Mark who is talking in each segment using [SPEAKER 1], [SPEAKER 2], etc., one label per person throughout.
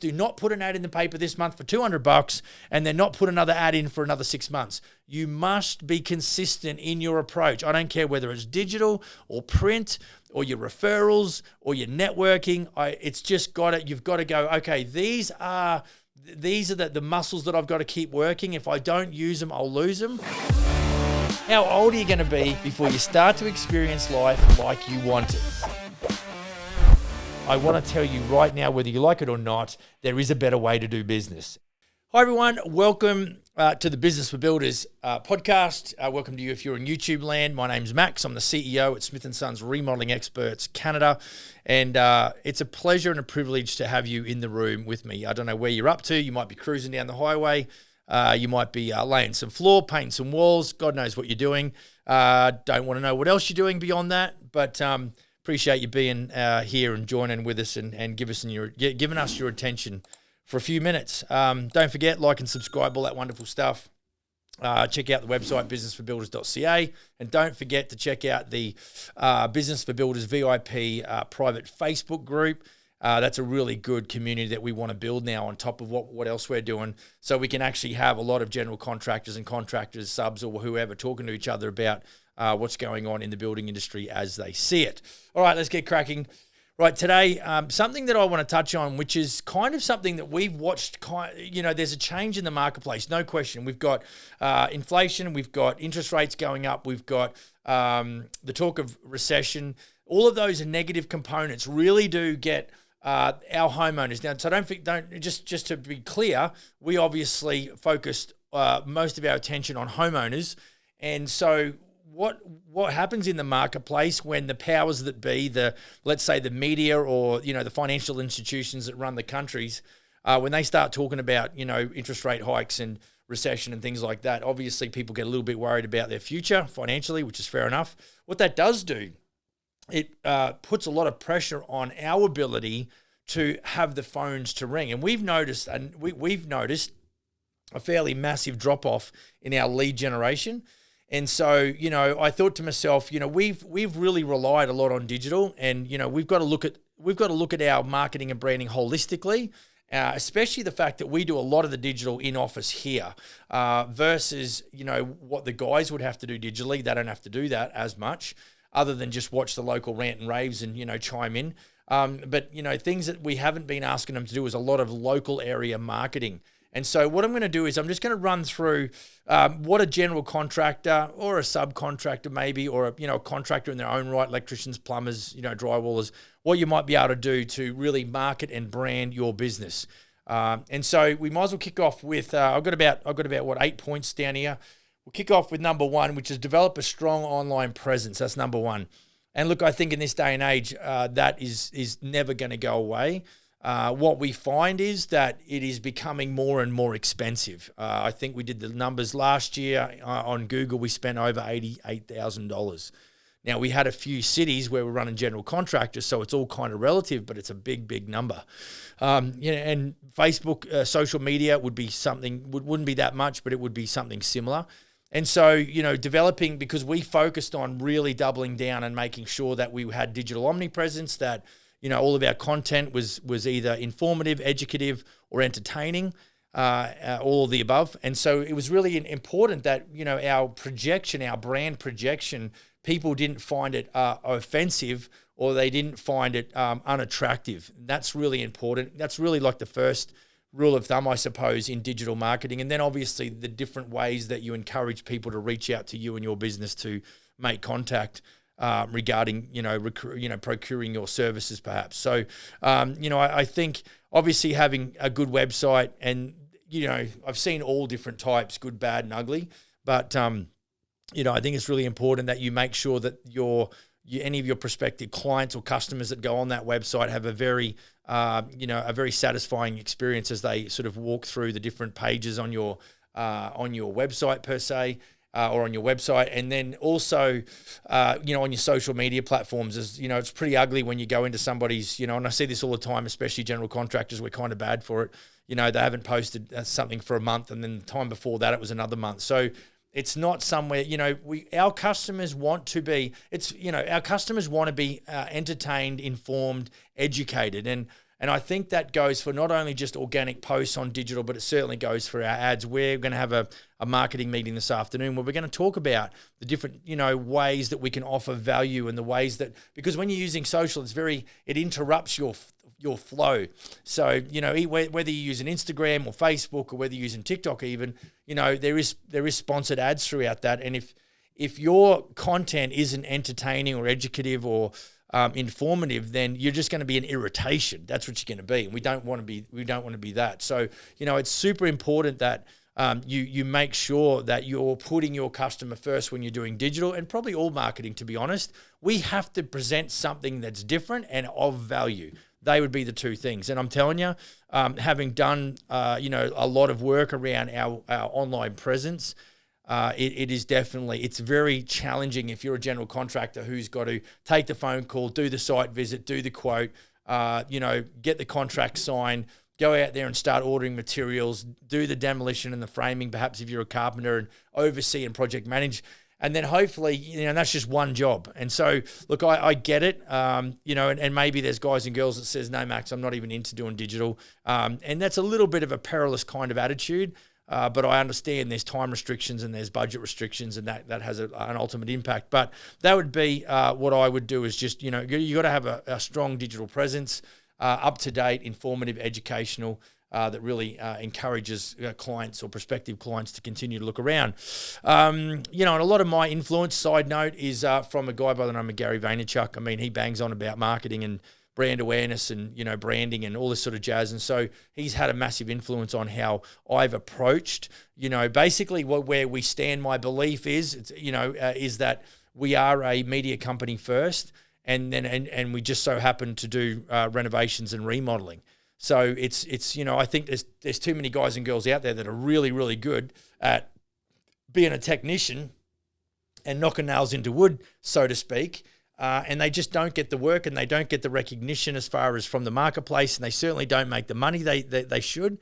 [SPEAKER 1] Do not put an ad in the paper this month for $200 and then not put another ad in for another 6 months. You must be consistent in your approach. I don't care whether it's digital or print or your referrals or your networking. It's just you've got to go, okay, these are the muscles that I've got to keep working. If I don't use them, I'll lose them. How old are you going to be before you start to experience life like you want it? I want to tell you right now, whether you like it or not, there is a better way to do business. Hi, everyone. Welcome to the Business for Builders podcast. Welcome to you if you're in YouTube land. My name's Max. I'm the CEO at Smith & Sons Remodeling Experts Canada. And it's a pleasure and a privilege to have you in the room with me. I don't know where you're up to. You might be cruising down the highway. You might be laying some floor, painting some walls. God knows what you're doing. Don't want to know what else you're doing beyond that. But appreciate you being here and joining with us and giving us your attention for a few minutes. Don't forget, like and subscribe, all that wonderful stuff. Check out the website, businessforbuilders.ca. And don't forget to check out the Business for Builders VIP private Facebook group. That's a really good community that we want to build now on top of what else we're doing, so we can actually have a lot of general contractors and contractors, subs or whoever talking to each other about what's going on in the building industry as they see it. All right, let's get cracking. Right, today, something that I want to touch on, which is kind of something that we've watched, there's a change in the marketplace, no question. We've got inflation, we've got interest rates going up, we've got the talk of recession. All of those negative components really do get our homeowners. Now, so just to be clear, we obviously focused most of our attention on homeowners. And so what happens in the marketplace when the powers that be, let's say the media or, the financial institutions that run the countries, when they start talking about, interest rate hikes and recession and things like that, obviously people get a little bit worried about their future financially, which is fair enough. What that does do, it puts a lot of pressure on our ability to have the phones to ring. And we've noticed a fairly massive drop-off in our lead generation. And so, I thought to myself, we've really relied a lot on digital, and we've got to look at our marketing and branding holistically, especially the fact that we do a lot of the digital in office here, versus what the guys would have to do digitally. They don't have to do that as much, other than just watch the local rant and raves and chime in. But things that we haven't been asking them to do is a lot of local area marketing. And so what I'm going to do is I'm just going to run through what a general contractor or a subcontractor maybe, or a contractor in their own right, electricians, plumbers, drywallers, what you might be able to do to really market and brand your business. And so we might as well kick off with I've got about 8 points down here. We'll kick off with number one, which is develop a strong online presence. That's number one. And look, I think in this day and age, that is never going to go away. What we find is that it is becoming more and more expensive. I think we did the numbers last year on Google. We spent over $88,000. Now, we had a few cities where we're running general contractors, so it's all kind of relative, but it's a big, big number. And Facebook, social media would be something, wouldn't be that much, but it would be something similar. And so, developing, because we focused on really doubling down and making sure that we had digital omnipresence, that all of our content was either informative, educative, or entertaining, all of the above. And so it was really important that, our projection, our brand projection, people didn't find it offensive, or they didn't find it unattractive. That's really important. That's really like the first rule of thumb, I suppose, in digital marketing. And then obviously the different ways that you encourage people to reach out to you and your business to make contact regarding, procuring your services perhaps. So, I think obviously having a good website, and, I've seen all different types, good, bad, and ugly, but, I think it's really important that you make sure that any of your prospective clients or customers that go on that website have a very satisfying experience as they sort of walk through the different pages on your website per se. Or on your website, and then also, on your social media platforms. It's pretty ugly when you go into somebody's, and I see this all the time, especially general contractors. We're kind of bad for it. They haven't posted something for a month, and then the time before that it was another month. So it's not somewhere, our customers want to be, our customers want to be entertained, informed, educated, and And I think that goes for not only just organic posts on digital, but it certainly goes for our ads. We're going to have a marketing meeting this afternoon where we're going to talk about the different, ways that we can offer value and the ways that, because when you're using social, it interrupts your flow. So, whether you're using Instagram or Facebook or whether you're using TikTok even, there is sponsored ads throughout that. And if your content isn't entertaining or educative or informative, then you're just going to be an irritation. That's what you're going to be. And we don't want to be that. So, it's super important that you make sure that you're putting your customer first when you're doing digital, and probably all marketing, to be honest. We have to present something that's different and of value. They would be the two things. And I'm telling you, having done, a lot of work around our online presence, it is definitely, it's very challenging if you're a general contractor who's got to take the phone call, do the site visit, do the quote, get the contract signed, go out there and start ordering materials, do the demolition and the framing, perhaps if you're a carpenter, and oversee and project manage. And then hopefully, and that's just one job. And so, look, I get it, and maybe there's guys and girls that says, no, Max, I'm not even into doing digital. And that's a little bit of a perilous kind of attitude. But I understand there's time restrictions and there's budget restrictions, and that has an ultimate impact. But that would be what I would do, is just, you got to have a strong digital presence, up-to-date, informative, educational, that really encourages clients or prospective clients to continue to look around. And a lot of my influence, side note, is from a guy by the name of Gary Vaynerchuk. I mean, he bangs on about marketing and brand awareness and, branding and all this sort of jazz. And so he's had a massive influence on how I've approached, basically where we stand. My belief is that we are a media company first, and then and we just so happen to do renovations and remodeling. So it's I think there's too many guys and girls out there that are really, really good at being a technician and knocking nails into wood, so to speak. And they just don't get the work, and they don't get the recognition as far as from the marketplace, and they certainly don't make the money they should.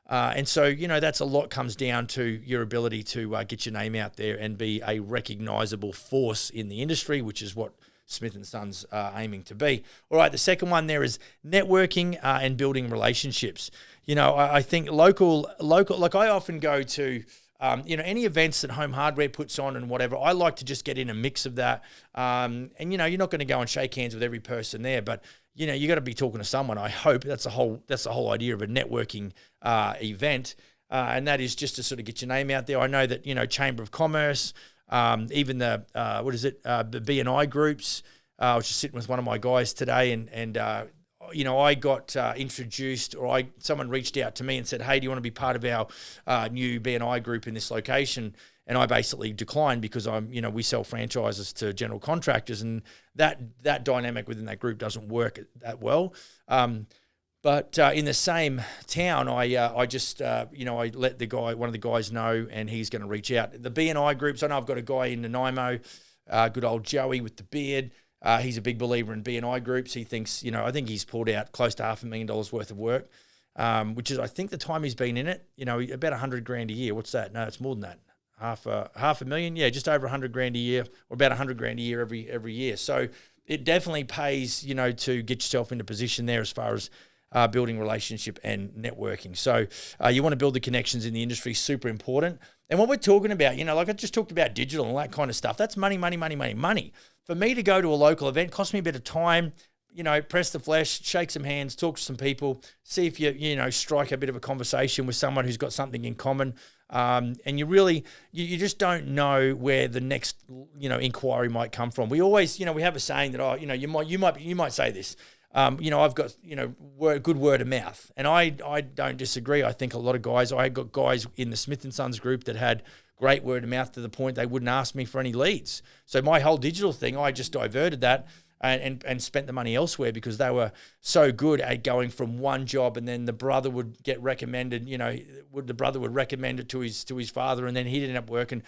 [SPEAKER 1] And so, that's a lot comes down to your ability to get your name out there and be a recognizable force in the industry, which is what Smith & Sons are aiming to be. All right, the second one there is networking and building relationships. I think local, like I often go to, any events that Home Hardware puts on and whatever, I like to just get in a mix of that. And, you're not going to go and shake hands with every person there, but, you got to be talking to someone. I hope that's the whole idea of a networking event. And that is just to sort of get your name out there. I know that, Chamber of Commerce, even the B&I groups. I was just sitting with one of my guys today, and I got introduced, or someone reached out to me and said, hey, do you want to be part of our new B&I group in this location? And I basically declined because we sell franchises to general contractors, and that dynamic within that group doesn't work that well. But in the same town, I just I let one of the guys know, and he's going to reach out. The B&I groups, I know I've got a guy in Nanaimo, good old Joey with the beard. He's a big believer in B&I groups. He thinks, I think he's pulled out close to $500,000 worth of work, which is, I think, the time he's been in it, about $100,000 a year. What's that? No, it's more than that. Half a million. Yeah, just over $100,000 a year, or about $100,000 a year every year. So it definitely pays, to get yourself into position there as far as building relationship and networking. So you want to build the connections in the industry, super important. And what we're talking about, like I just talked about digital and all that kind of stuff, that's money. For me to go to a local event costs me a bit of time, press the flesh, shake some hands, talk to some people, see if you strike a bit of a conversation with someone who's got something in common. And you just don't know where the next, inquiry might come from. We always, we have a saying that, you might say this, I've got, good word of mouth, and I don't disagree. I think a lot of guys, I got guys in the Smith & Sons group that had great word of mouth to the point they wouldn't ask me for any leads. So my whole digital thing, I just diverted that and spent the money elsewhere, because they were so good at going from one job, and then the brother would get recommended, the brother would recommend it to his father, and then he'd end up working.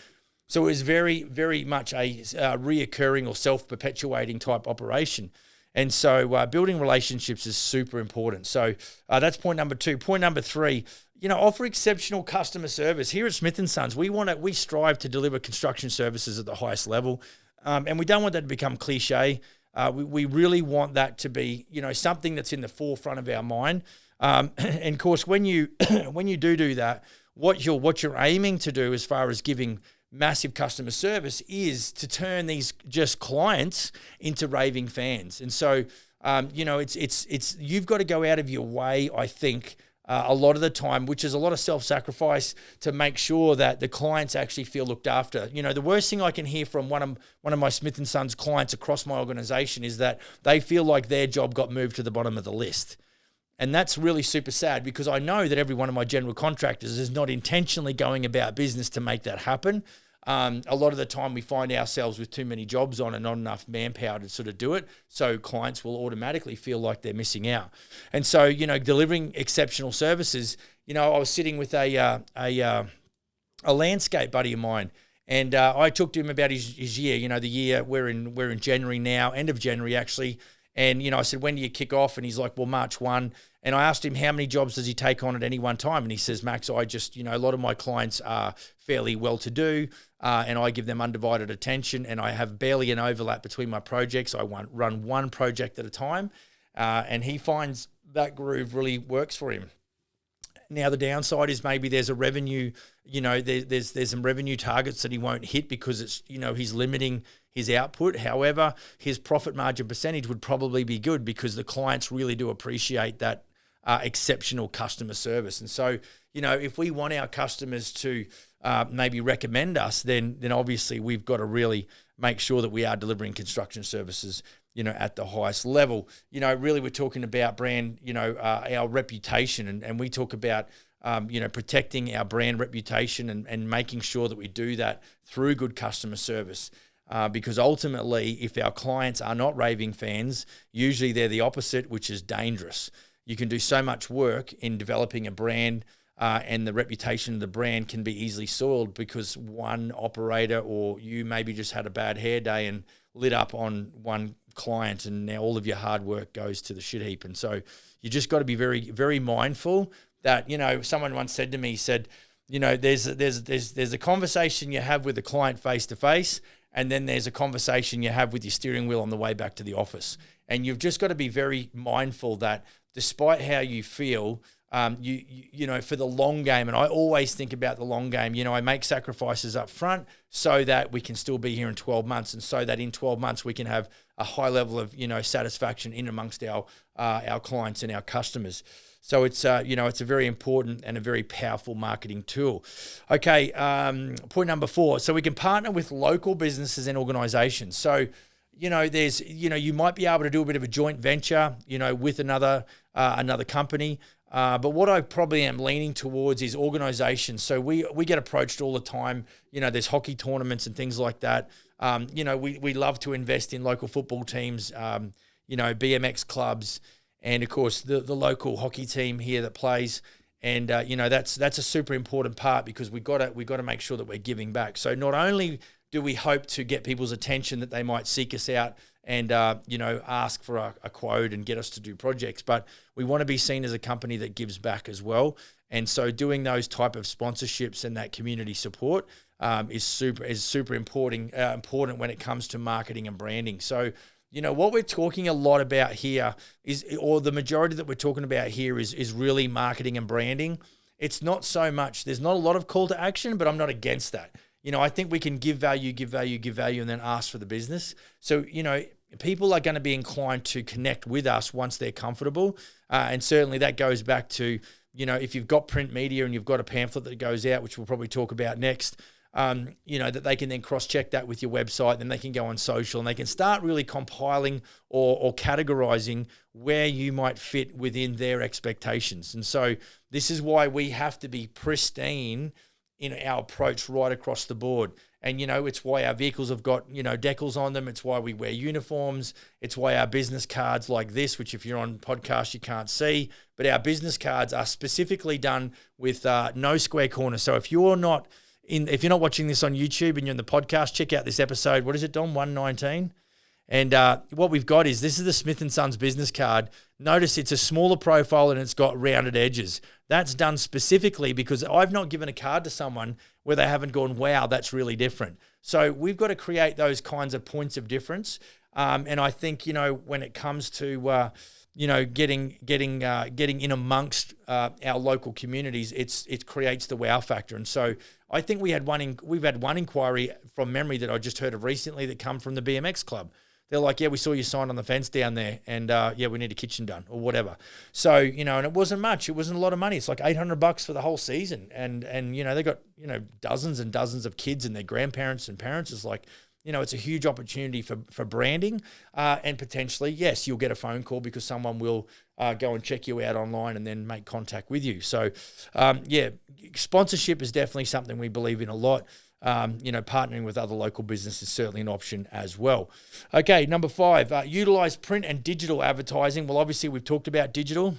[SPEAKER 1] So it was very, very much a reoccurring or self-perpetuating type operation. And so building relationships is super important. So that's point number 2. Point number 3, offer exceptional customer service. Here at Smith & Sons, we strive to deliver construction services at the highest level. And we don't want that to become cliche. We really want that to be, something that's in the forefront of our mind. And of course, when you when you do that, what you're aiming to do as far as giving massive customer service is to turn these just clients into raving fans. And so, it's you've got to go out of your way, I think, a lot of the time, which is a lot of self-sacrifice, to make sure that the clients actually feel looked after. The worst thing I can hear from one of my Smith & Sons clients across my organization is that they feel like their job got moved to the bottom of the list. And that's really super sad, because I know that every one of my general contractors is not intentionally going about business to make that happen. A lot of the time we find ourselves with too many jobs on and not enough manpower to sort of do it. So clients will automatically feel like they're missing out. And so, delivering exceptional services, I was sitting with a landscape buddy of mine, and I talked to him about his year, the year we're in January now, end of January actually. And, I said, when do you kick off? And he's like, well, March 1. And I asked him, how many jobs does he take on at any one time? And he says, Max, I just, a lot of my clients are fairly well-to-do, and I give them undivided attention, and I have barely an overlap between my projects. I run one project at a time, and he finds that groove really works for him. Now, the downside is maybe there's a revenue, there's some revenue targets that he won't hit because it's, he's limiting his output. However, his profit margin percentage would probably be good because the clients really do appreciate that exceptional customer service. And so, if we want our customers to maybe recommend us, then obviously we've got to really make sure that we are delivering construction services, at the highest level. Really we're talking about brand, our reputation, and we talk about, protecting our brand reputation and making sure that we do that through good customer service. Because ultimately, if our clients are not raving fans, usually they're the opposite, which is dangerous. You can do so much work in developing a brand, and the reputation of the brand can be easily soiled because one operator or you maybe just had a bad hair day and lit up on one client, and now all of your hard work goes to the shit heap. And so you just got to be very, very mindful that, someone once said to me, there's a conversation you have with the client face to face, and then there's a conversation you have with your steering wheel on the way back to the office. And you've just got to be very mindful that despite how you feel, for the long game, and I always think about the long game, I make sacrifices up front so that we can still be here in 12 months, and so that in 12 months we can have a high level of, satisfaction in amongst our clients and our customers. So it's a very important and a very powerful marketing tool. Okay, point number 4. So we can partner with local businesses and organizations. So, there's, you might be able to do a bit of a joint venture, with another company. But what I probably am leaning towards is organizations. So we get approached all the time. There's hockey tournaments and things like that. We love to invest in local football teams, BMX clubs, and of course the local hockey team here that plays. And that's a super important part, because we got to make sure that we're giving back. So not only do we hope to get people's attention that they might seek us out and ask for a quote and get us to do projects, but we want to be seen as a company that gives back as well. And so doing those type of sponsorships and that community support is super important when it comes to marketing and branding. So what we're talking a lot about here or the majority that we're talking about here is really marketing and branding. It's not so much, there's not a lot of call to action, but I'm not against that. I think we can give value, and then ask for the business. So, people are going to be inclined to connect with us once they're comfortable. And certainly that goes back to, if you've got print media and you've got a pamphlet that goes out, which we'll probably talk about next, that they can then cross-check that with your website, then they can go on social and they can start really compiling or categorizing where you might fit within their expectations. And so this is why we have to be pristine in our approach right across the board. And, it's why our vehicles have got, decals on them. It's why we wear uniforms. It's why our business cards like this, which if you're on podcast, you can't see, but our business cards are specifically done with no square corners. So if you're not watching this on YouTube and you're in the podcast, check out this episode. What is it, Dom? 119? And what we've got is, this is the Smith & Sons business card. Notice it's a smaller profile and it's got rounded edges. That's done specifically because I've not given a card to someone where they haven't gone, wow, that's really different. So we've got to create those kinds of points of difference. And I think, when it comes to, getting in amongst our local communities, it creates the wow factor. And so I think we've had one inquiry from memory that I just heard of recently that come from the BMX club. They're like, yeah, we saw you sign on the fence down there, and we need a kitchen done or whatever. So, and it wasn't much. It wasn't a lot of money. It's like $800 for the whole season. And they got, dozens and dozens of kids and their grandparents and parents. It's like, it's a huge opportunity for branding, and potentially, yes, you'll get a phone call because someone will go and check you out online and then make contact with you. So, sponsorship is definitely something we believe in a lot. Partnering with other local businesses is certainly an option as well. Okay, number 5, utilize print and digital advertising. Well, obviously we've talked about digital,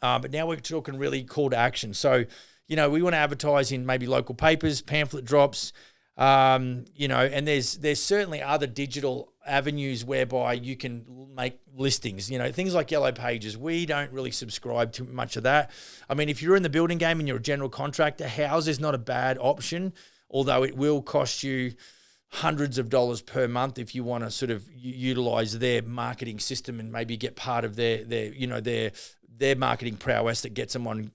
[SPEAKER 1] but now we're talking really call to action. So, we want to advertise in maybe local papers, pamphlet drops, and there's certainly other digital avenues whereby you can make listings, things like Yellow Pages. We don't really subscribe to much of that. I mean, if you're in the building game and you're a general contractor, House is not a bad option, although it will cost you hundreds of dollars per month if you want to sort of utilize their marketing system and maybe get part of their marketing prowess that gets them on,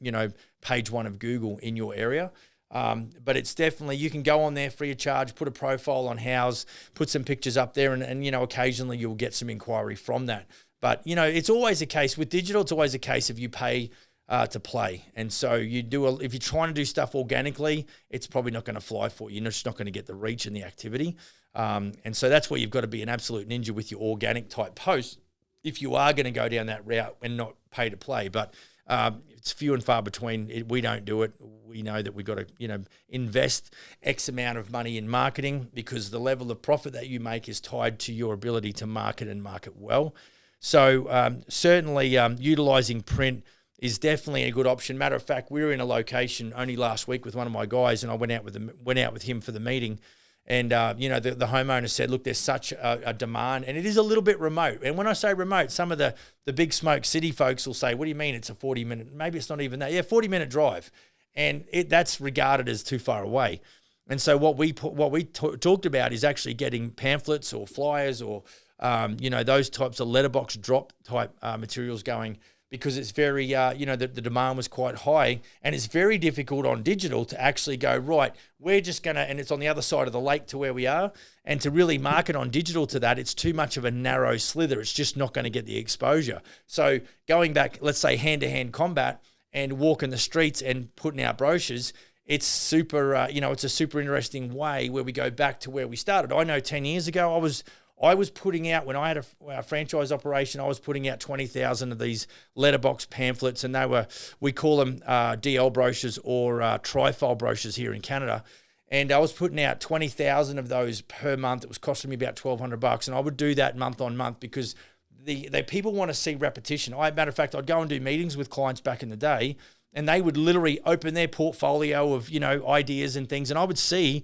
[SPEAKER 1] page 1 of Google in your area. But it's definitely, you can go on there free of charge, put a profile on House, put some pictures up there, and occasionally you'll get some inquiry from that. But, it's always a case with digital, it's always a case of you pay to play. And so if you're trying to do stuff organically, it's probably not going to fly for you. You're just not going to get the reach and the activity. And so that's where you've got to be an absolute ninja with your organic type posts if you are going to go down that route and not pay to play. But it's few and far between. We don't do it. We know that we've got to, invest X amount of money in marketing because the level of profit that you make is tied to your ability to market and market well. So certainly utilizing print is definitely a good option. Matter of fact, we were in a location only last week with one of my guys, and I went out with him for the meeting. And, the homeowner said, look, there's such a demand, and it is a little bit remote. And when I say remote, some of the big smoke city folks will say, what do you mean it's a 40-minute, maybe it's not even that. Yeah, 40-minute drive. And that's regarded as too far away. And so what we talked about is actually getting pamphlets or flyers or, those types of letterbox drop type materials going, because it's very, the demand was quite high, and it's very difficult on digital to actually go, right, we're just going to, and it's on the other side of the lake to where we are, and to really market on digital to that, it's too much of a narrow slither. It's just not going to get the exposure. So going back, let's say hand-to-hand combat and walking the streets and putting out brochures, it's super, it's a super interesting way where we go back to where we started. I know 10 years ago, I was putting out, when I had a franchise operation, I was putting out 20,000 of these letterbox pamphlets, and we call them DL brochures or trifile brochures here in Canada. And I was putting out 20,000 of those per month. It was costing me about $1,200, and I would do that month on month because the people want to see repetition. Matter of fact, I'd go and do meetings with clients back in the day, and they would literally open their portfolio of ideas and things, and I'd see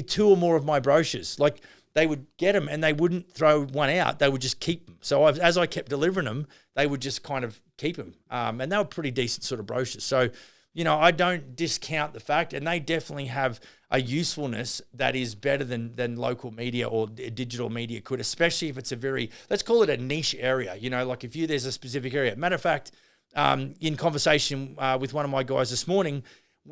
[SPEAKER 1] 2 or more of my brochures. Like, they would get them and they wouldn't throw one out. They would just keep them. So as I kept delivering them, they would just kind of keep them. And they were pretty decent sort of brochures. So, I don't discount the fact, and they definitely have a usefulness that is better than local media or digital media could, especially if it's a very, let's call it a niche area. Like if there's a specific area. Matter of fact, in conversation with one of my guys this morning,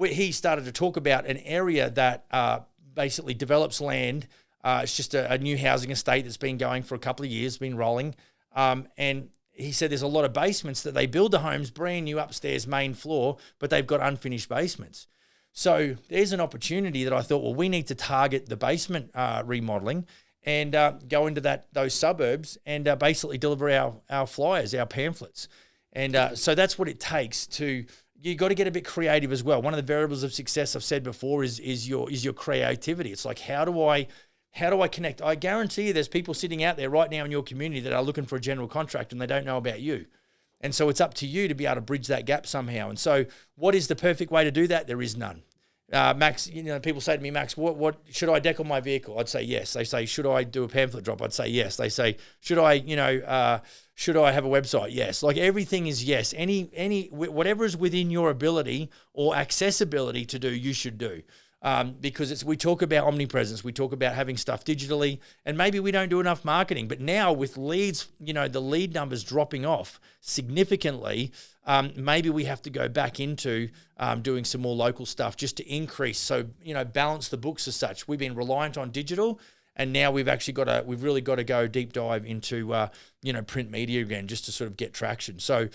[SPEAKER 1] he started to talk about an area that basically develops land. It's just a new housing estate that's been going for a couple of years, been rolling. And he said there's a lot of basements that they build the homes, brand new upstairs main floor, but they've got unfinished basements. So there's an opportunity that I thought, well, we need to target the basement remodeling and go into those suburbs and basically deliver our flyers, our pamphlets. And so that's what it takes to. You got to get a bit creative as well. One of the variables of success I've said before is your creativity. It's like, how do I connect? I guarantee you there's people sitting out there right now in your community that are looking for a general contractor and they don't know about you. And so it's up to you to be able to bridge that gap somehow. And so what is the perfect way to do that? There is none. Max, people say to me, Max, what should I deck on my vehicle? I'd say yes. They say, should I do a pamphlet drop? I'd say yes. They say, should I have a website? Yes. Like everything is yes. Whatever is within your ability or accessibility to do, you should do. Because we talk about omnipresence, we talk about having stuff digitally, and maybe we don't do enough marketing. But now with leads, the lead numbers dropping off significantly, maybe we have to go back into doing some more local stuff just to increase. So, balance the books as such. We've been reliant on digital, and now we've really got to go deep dive into, print media again, just to sort of get traction. So,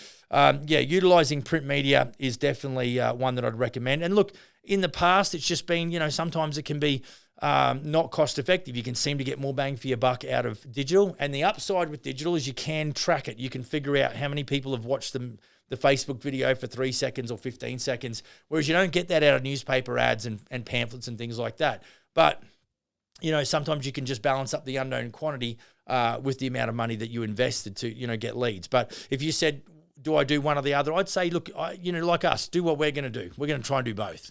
[SPEAKER 1] utilizing print media is definitely one that I'd recommend. And look, in the past, it's just been, sometimes it can be not cost effective. You can seem to get more bang for your buck out of digital. And the upside with digital is you can track it. You can figure out how many people have watched the Facebook video for 3 seconds or 15 seconds, whereas you don't get that out of newspaper ads and pamphlets and things like that. But, sometimes you can just balance up the unknown quantity with the amount of money that you invested to, get leads. But if you said, do I do one or the other? I'd say, look, like us, do what we're going to do. We're going to try and do both.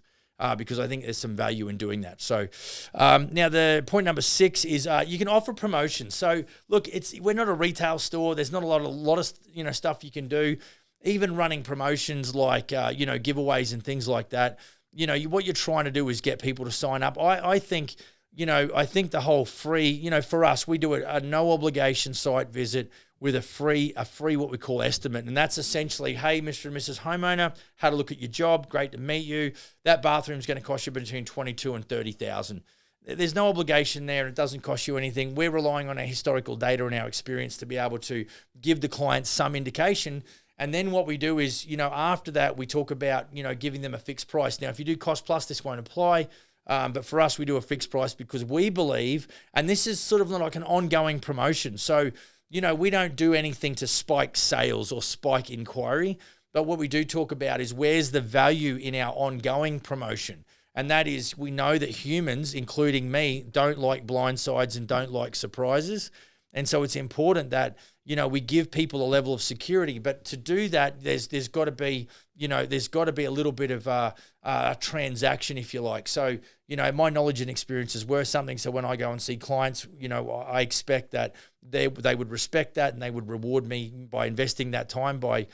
[SPEAKER 1] Because I think there's some value in doing that. So now the point number 6 is you can offer promotions. So look, we're not a retail store. There's not a lot of stuff you can do. Even running promotions like giveaways and things like that. What you're trying to do is get people to sign up. I think the whole free. For us, we do a no obligation site visit with a free what we call estimate. And that's essentially, hey, Mr. and Mrs. Homeowner, had a look at your job, great to meet you. That bathroom's going to cost you between $22,000 and $30,000. There's no obligation there. It doesn't cost you anything. We're relying on our historical data and our experience to be able to give the client some indication. And then what we do is, after that, we talk about, giving them a fixed price. Now, if you do cost plus, this won't apply. But for us, we do a fixed price because we believe, and this is sort of like an ongoing promotion. So, we don't do anything to spike sales or spike inquiry, but what we do talk about is where's the value in our ongoing promotion. And that is, we know that humans, including me, don't like blindsides and don't like surprises. And so it's important that, we give people a level of security. But to do that, there's got to be, a little bit of a transaction, if you like. So, my knowledge and experiences were something. So when I go and see clients, I expect that they would respect that and they would reward me by investing that time by,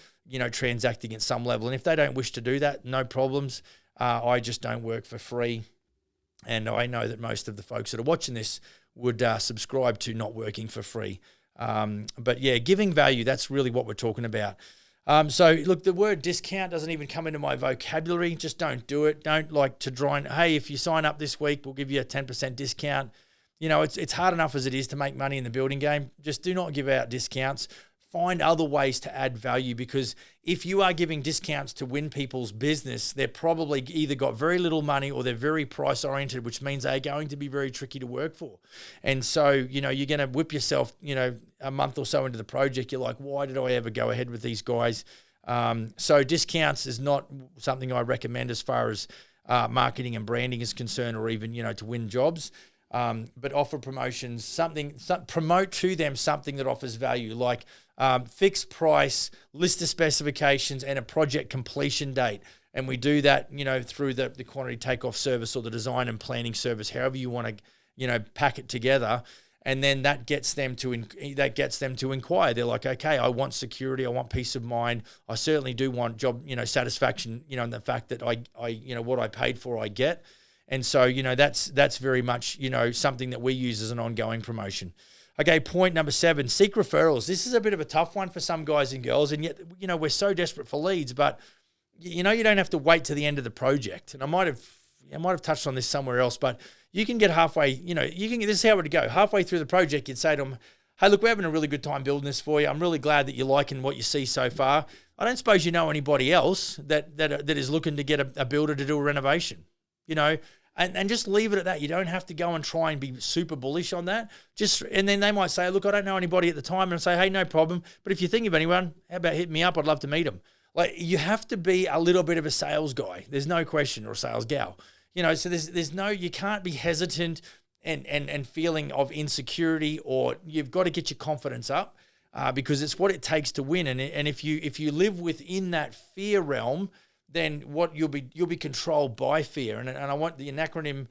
[SPEAKER 1] transacting at some level. And if they don't wish to do that, no problems. I just don't work for free. And I know that most of the folks that are watching this would subscribe to not working for free. But yeah, giving value, that's really what we're talking about. So look, the word discount doesn't even come into my vocabulary. Just don't do it. Don't like to try and, hey, if you sign up this week, we'll give you a 10% discount. It's hard enough as it is to make money in the building game. Just do not give out discounts. Find other ways to add value, because if you are giving discounts to win people's business, they're probably either got very little money or they're very price oriented, which means they're going to be very tricky to work for. And so, you're going to whip yourself, a month or so into the project. You're like, why did I ever go ahead with these guys? So discounts is not something I recommend as far as marketing and branding is concerned, or even, to win jobs. But offer promotions, promote to them something that offers value, like fixed price, list of specifications, and a project completion date. And we do that, through the quantity takeoff service or the design and planning service, however you want to, pack it together. And then that gets them to inquire. They're like, okay, I want security, I want peace of mind. I certainly do want job, satisfaction, and the fact that I what I paid for, I get. And so, that's very much, something that we use as an ongoing promotion. Okay, point number 7, seek referrals. This is a bit of a tough one for some guys and girls, and yet, we're so desperate for leads, but, you don't have to wait to the end of the project. And I might have touched on this somewhere else, but you can get halfway, this is how it would go. Halfway through the project, you'd say to them, hey, look, we're having a really good time building this for you. I'm really glad that you're liking what you see so far. I don't suppose you know anybody else that is looking to get a builder to do a renovation, And just leave it at that. You don't have to go and try and be super bullish on that. And then they might say, look, I don't know anybody at the time. And I say, hey, no problem. But if you think of anyone, how about hitting me up? I'd love to meet them. Like, you have to be a little bit of a sales guy. There's no question, or a sales gal. So you can't be hesitant and feeling of insecurity, or you've got to get your confidence up because it's what it takes to win. And if you live within that fear realm, then what you'll be controlled by fear. And I want the acronym.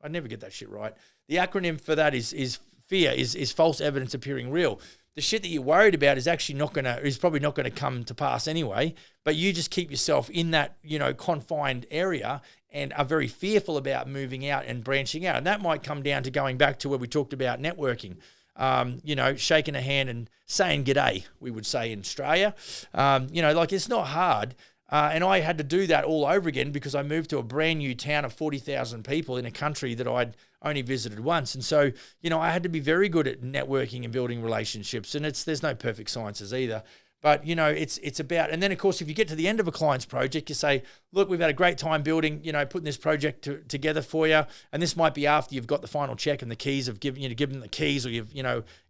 [SPEAKER 1] I never get that shit right. The acronym for that is fear is false evidence appearing real. The shit that you're worried about is probably not gonna come to pass anyway. But you just keep yourself in that, confined area and are very fearful about moving out and branching out. And that might come down to going back to where we talked about networking. Shaking a hand and saying g'day, we would say in Australia. It's not hard. And I had to do that all over again because I moved to a brand new town of 40,000 people in a country that I'd only visited once. And so, I had to be very good at networking and building relationships. And there's no perfect sciences either. But, it's about, and then of course, if you get to the end of a client's project, you say, look, we've had a great time building, putting this project together for you. And this might be after you've got the final check and the keys of giving them the keys, or you've,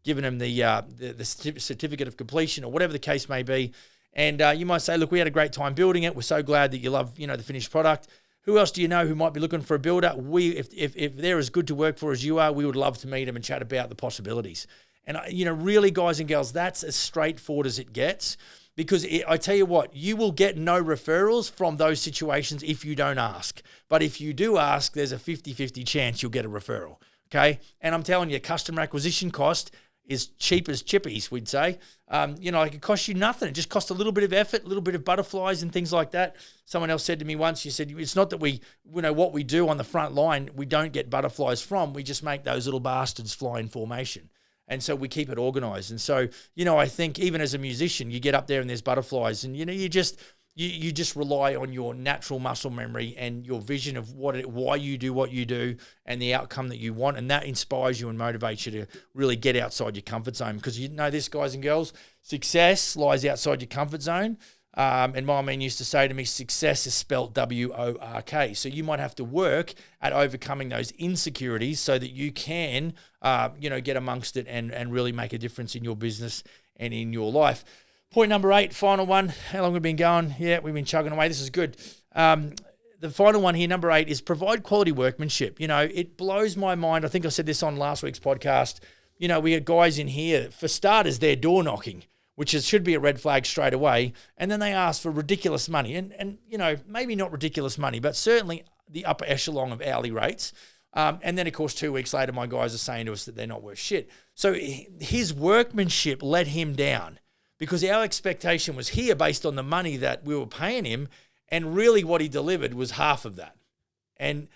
[SPEAKER 1] given them the certificate of completion, or whatever the case may be. And you might say, look, we had a great time building it. We're so glad that you love, the finished product. Who else do you know who might be looking for a builder? If they're as good to work for as you are, we would love to meet them and chat about the possibilities. And, really, guys and girls, that's as straightforward as it gets, because I tell you what, you will get no referrals from those situations if you don't ask. But if you do ask, there's a 50-50 chance you'll get a referral, okay? And I'm telling you, customer acquisition cost is cheap as chippies, we'd say. It costs you nothing. It just costs a little bit of effort, a little bit of butterflies and things like that. Someone else said to me once, she said, it's not that what we do on the front line, we don't get butterflies from, we just make those little bastards fly in formation. And so we keep it organized. And so, I think even as a musician, you get up there and there's butterflies, and, you just rely on your natural muscle memory and your vision of why you do what you do and the outcome that you want. And that inspires you and motivates you to really get outside your comfort zone, because this, guys and girls, success lies outside your comfort zone. And my man used to say to me, success is spelled W-O-R-K. So you might have to work at overcoming those insecurities so that you can, get amongst it and really make a difference in your business and in your life. Point number 8, final one. How long have we been going? Yeah, we've been chugging away. This is good. The final one here, number 8, is provide quality workmanship. It blows my mind. I think I said this on last week's podcast. We got guys in here, for starters, they're door knocking, which should be a red flag straight away. And then they ask for ridiculous money. And maybe not ridiculous money, but certainly the upper echelon of hourly rates. And then, of course, 2 weeks later, my guys are saying to us that they're not worth shit. So his workmanship let him down, because our expectation was here based on the money that we were paying him. And really what he delivered was half of that. And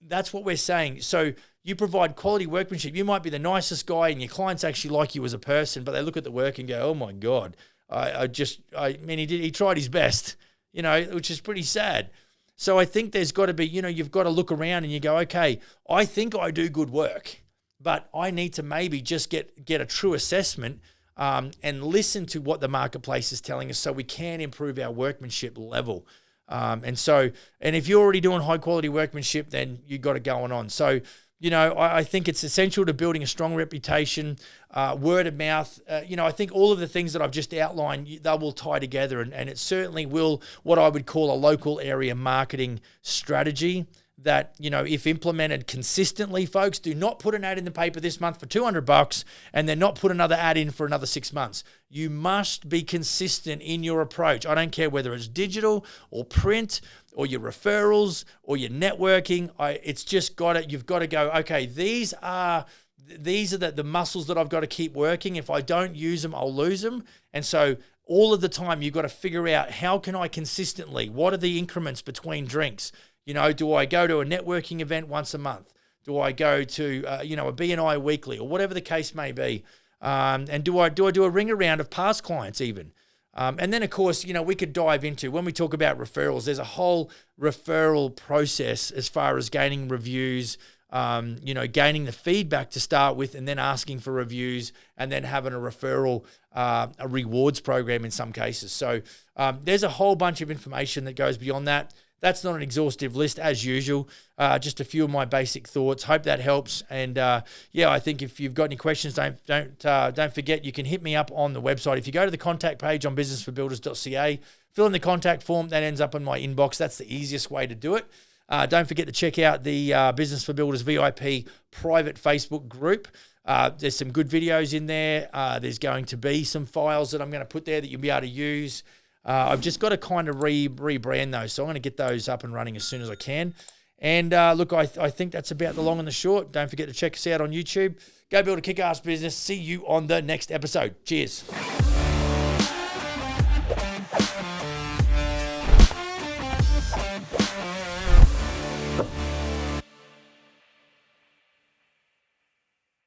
[SPEAKER 1] that's what we're saying. So you provide quality workmanship. You might be the nicest guy and your clients actually like you as a person, but they look at the work and go, oh my God, he tried his best, which is pretty sad. So I think there's got to be, you've got to look around and you go, okay, I think I do good work, but I need to maybe just get a true assessment and listen to what the marketplace is telling us so we can improve our workmanship level. And if you're already doing high quality workmanship, then you got it going on. So, I think it's essential to building a strong reputation, word of mouth. I think all of the things that I've just outlined, they will tie together, and it certainly will, what I would call a local area marketing strategy that, if implemented consistently, folks, do not put an ad in the paper this month for $200 and then not put another ad in for another 6 months. You must be consistent in your approach. I don't care whether it's digital or print or your referrals or your networking. You've got to go, okay, these are the muscles that I've got to keep working. If I don't use them, I'll lose them. And so all of the time, you've got to figure out, how can I consistently, what are the increments between drinks? Do I go to a networking event once a month? Do I go to, a B&I weekly, or whatever the case may be? And do I do a ring around of past clients even? And then, of course, we could dive into, when we talk about referrals, there's a whole referral process as far as gaining reviews, gaining the feedback to start with, and then asking for reviews, and then having a referral, a rewards program in some cases. So there's a whole bunch of information that goes beyond that. That's not an exhaustive list, as usual. Just a few of my basic thoughts. Hope that helps. And I think if you've got any questions, don't forget, you can hit me up on the website. If you go to the contact page on businessforbuilders.ca, fill in the contact form. That ends up in my inbox. That's the easiest way to do it. Don't forget to check out the Business for Builders VIP private Facebook group. There's some good videos in there. There's going to be some files that I'm going to put there that you'll be able to use. I've just got to kind of rebrand those. So I'm going to get those up and running as soon as I can. And look, I think that's about the long and the short. Don't forget to check us out on YouTube. Go build a kick-ass business. See you on the next episode. Cheers.